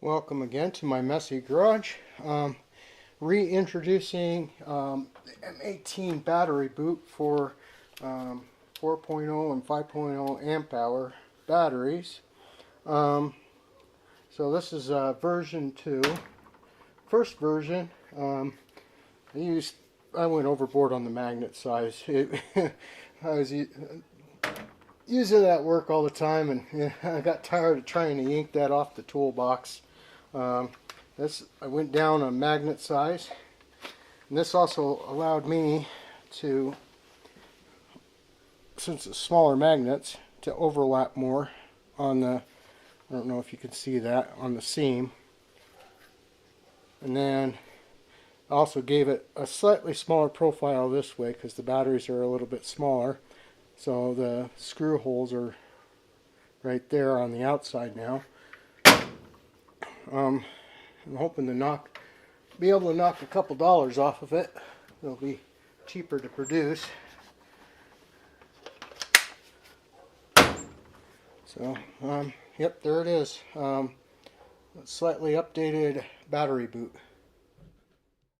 Welcome again to my messy garage. Reintroducing the M18 battery boot for 4.0 and 5.0 amp hour batteries. So this is version 2. First version, I went overboard on the magnet size. I was using it at work all the time, and I got tired of trying to yank that off the toolbox. I went down a magnet size, and this also allowed me to, since it's smaller magnets, to overlap more on the, I don't know if you can see that, on the seam. And then I also gave it a slightly smaller profile this way because the batteries are a little bit smaller. So the screw holes are right there on the outside now. I'm hoping to be able to knock a couple dollars off of it. It'll be cheaper to produce. So, yep, there it is. A slightly updated battery boot.